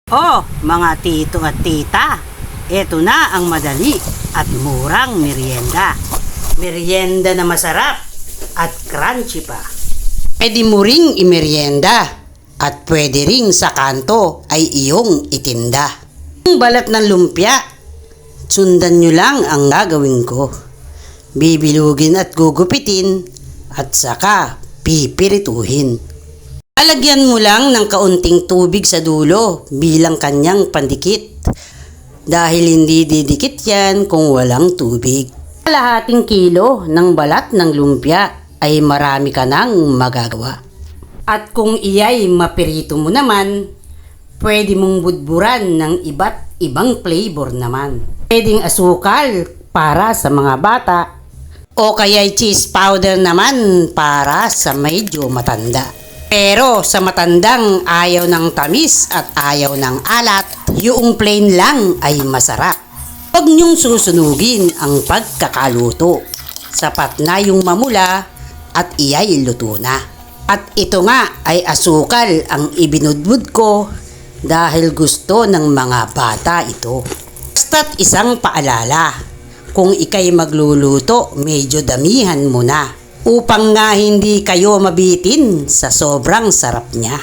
Oh, mga tito at tita, eto na ang madali at murang merienda. Merienda na masarap at crunchy pa. Pwede mo ring imerienda at pwede ring sa kanto ay iyong itinda. Ang balat ng lumpia, sundan nyo lang ang gagawin ko. Bibilugin at gugupitin at saka pipirituhin. Alagyan mo lang ng kaunting tubig sa dulo bilang kanyang pandikit dahil hindi didikit yan kung walang tubig. Kalahating kilo ng balat ng lumpia ay marami ka nang magagawa. At kung iyay mapirito mo naman, pwede mong budburan ng iba't ibang flavor naman. Pwedeng asukal para sa mga bata o kaya'y cheese powder naman para sa medyo matanda. Pero sa matandang ayaw ng tamis at ayaw ng alat, yung plain lang ay masarap. Huwag niyong susunugin ang pagkakaluto. Sapat na yung mamula at iyay luto na. At ito nga ay asukal ang ibinudbud ko dahil gusto ng mga bata ito. Basta't isang paalala, kung ikay magluluto, medyo damihan mo na upang nga hindi kayo mabitin sa sobrang sarap niya.